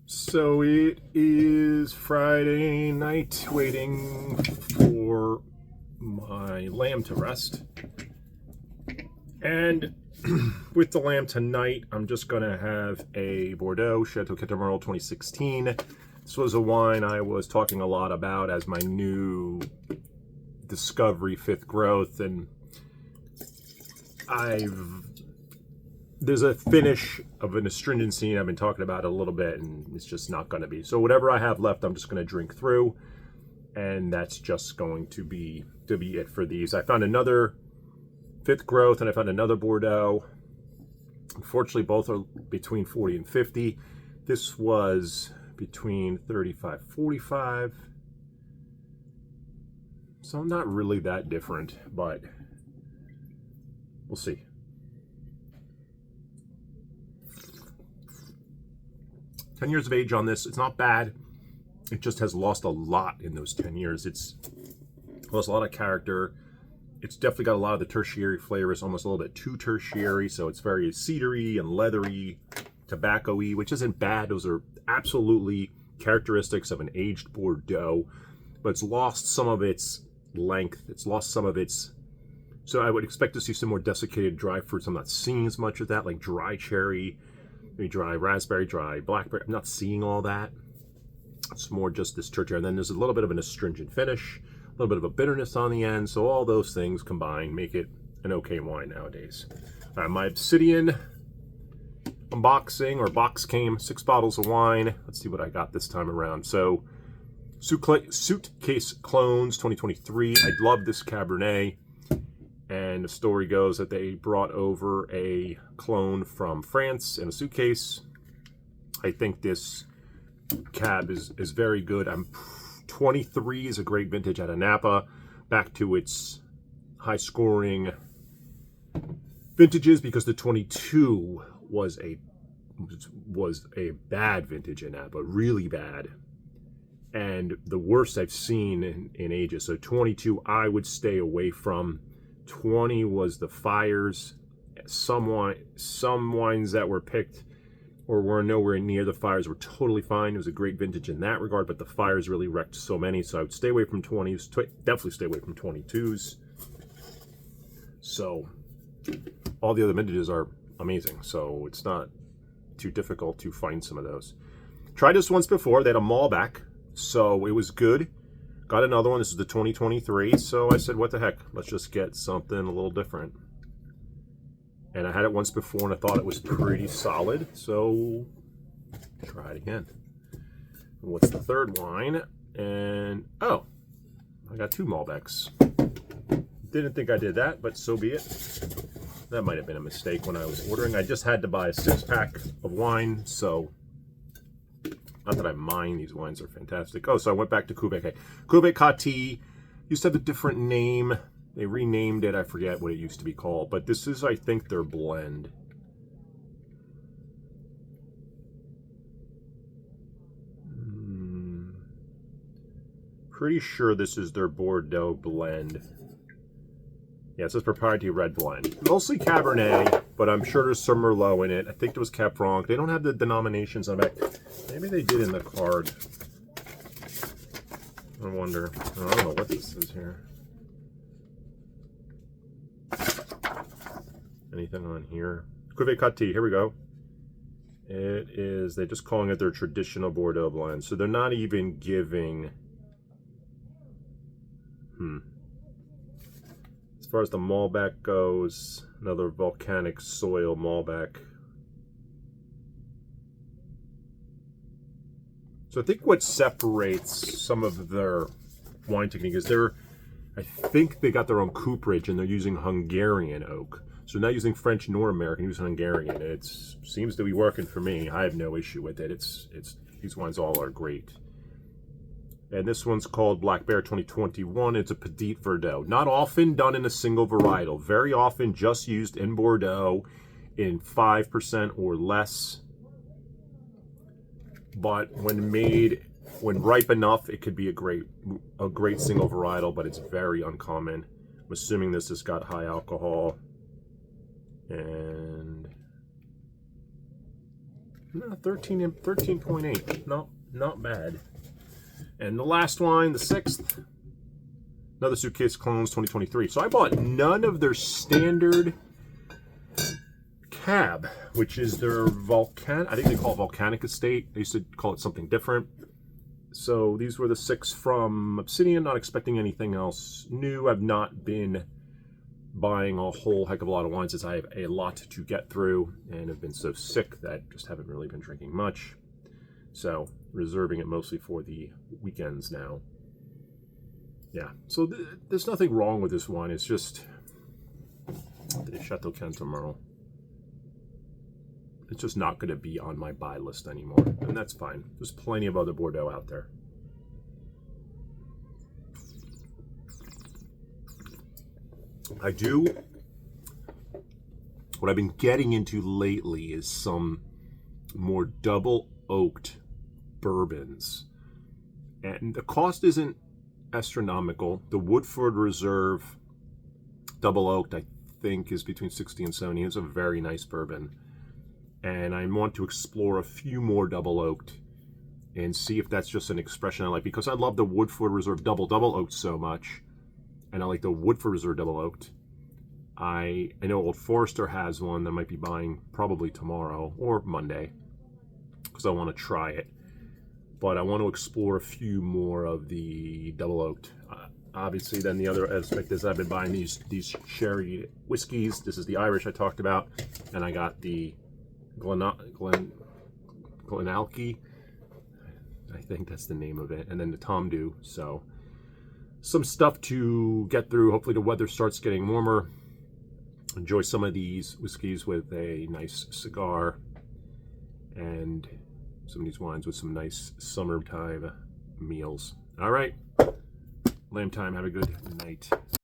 So it is Friday night, waiting for my lamb to rest. And with the lamb tonight, I'm just going to have a Bordeaux Chateau Catamount 2016. This was a wine I was talking a lot about as my new discovery, fifth growth, and there's a finish of an astringency I've been talking about a little bit, and it's just not going to be. So whatever I have left, I'm just going to drink through, and that's just going to be it for these. I found another fifth growth, and I found another Bordeaux. Unfortunately, both are between 40 and 50. This was between 35, 45. So not really that different, but we'll see. Ten years of age on this. It's not bad. It just has lost a lot in those 10 years. It's lost a lot of character. It's definitely got a lot of the tertiary flavors, almost a little bit too tertiary. So it's very cedary and leathery, tobacco-y, which isn't bad. Those are absolutely characteristics of an aged Bordeaux. But it's lost some of its length. It's lost some of its... So I would expect to see some more desiccated dry fruits. I'm not seeing as much of that, like dry cherry, maybe dry raspberry, dry blackberry. I'm not seeing all that. It's more just this tertiary. And then there's a little bit of an astringent finish, a little bit of a bitterness on the end. So all those things combined make it an okay wine nowadays. My Obsidian unboxing, or box came, 6 bottles of wine. Let's see what I got this time around. So Suitcase Clones 2023. I love this Cabernet. And the story goes that they brought over a clone from France in a suitcase. I think this cab is very good. 23 is a great vintage out of Napa. Back to its high scoring vintages, because the 22 was a bad vintage in Napa, really bad. And the worst I've seen in ages. So 22 I would stay away from. 20 was the fires. Some wines that were picked or were nowhere near the fires were totally fine. It was a great vintage in that regard, but the fires really wrecked so many. So I would stay away from 20s. Definitely stay away from 22s. So all the other vintages are amazing. So it's not too difficult to find some of those. Tried this once before. They had a Malbec, so it was good. Got another one. This is the 2023. So I said, what the heck? Let's just get something a little different. And I had it once before, and I thought it was pretty solid. So try it again. What's the third wine? And, oh, I got 2 Malbecs. Didn't think I did that, but so be it. That might have been a mistake when I was ordering. I just had to buy a 6-pack of wine, so... Not that I mind, these wines are fantastic. Oh, so I went back to Cuvée. Cuvée Cati used to have a different name. They renamed it. I forget what it used to be called. But this is, I think, their blend. Pretty sure this is their Bordeaux blend. Yeah, it says proprietary red blend. Mostly Cabernet, but I'm sure there's some Merlot in it. I think there was Cab Franc. They don't have the denominations on the back. Maybe they did in the card. I wonder. I don't know what this is here. Anything on here? Cuvée Cati, here we go. It is, they're just calling it their traditional Bordeaux blend. So they're not even giving... As far as the Malbec goes, another volcanic soil Malbec. So I think what separates some of their wine technique is I think they got their own cooperage, and they're using Hungarian oak. So not using French nor American, using Hungarian. It seems to be working for me. I have no issue with it. These wines all are great. And this one's called Black Bear 2021. It's a Petit Verdot. Not often done in a single varietal. Very often just used in Bordeaux in 5% or less. But when ripe enough, it could be a great single varietal, but it's very uncommon. I'm assuming this has got high alcohol. And 13.8. Not bad. And the last wine, the sixth, another Suitcase Clones 2023. So I bought none of their standard cab, which is their I think they call it Volcanic Estate. They used to call it something different. So these were the 6 from Obsidian, not expecting anything else new. I've not been buying a whole heck of a lot of wines as I have a lot to get through and have been so sick that just haven't really been drinking much. So reserving it mostly for the weekends now. Yeah, so there's nothing wrong with this wine. It's just the Chateau Cantomerle. It's just not going to be on my buy list anymore, and that's fine. There's plenty of other Bordeaux out there. What I've been getting into lately is some more double oaked bourbons, and the cost isn't astronomical. The Woodford Reserve double oaked, I think, is between 60 and 70. It's a very nice bourbon. And I want to explore a few more double oaked and see if that's just an expression I like, because I love the Woodford Reserve double oaked so much, and I like the Woodford Reserve double oaked. I know Old Forester has one that I might be buying probably tomorrow or Monday because I want to try it. But I want to explore a few more of the double oaked. Obviously, then the other aspect is I've been buying these sherry whiskeys. This is the Irish I talked about, and I got the Glenalky, I think that's the name of it, and then the Tom Dew. So some stuff to get through. Hopefully the weather starts getting warmer. Enjoy some of these whiskeys with a nice cigar, and some of these wines with some nice summertime meals. All right, lamb time. Have a good night.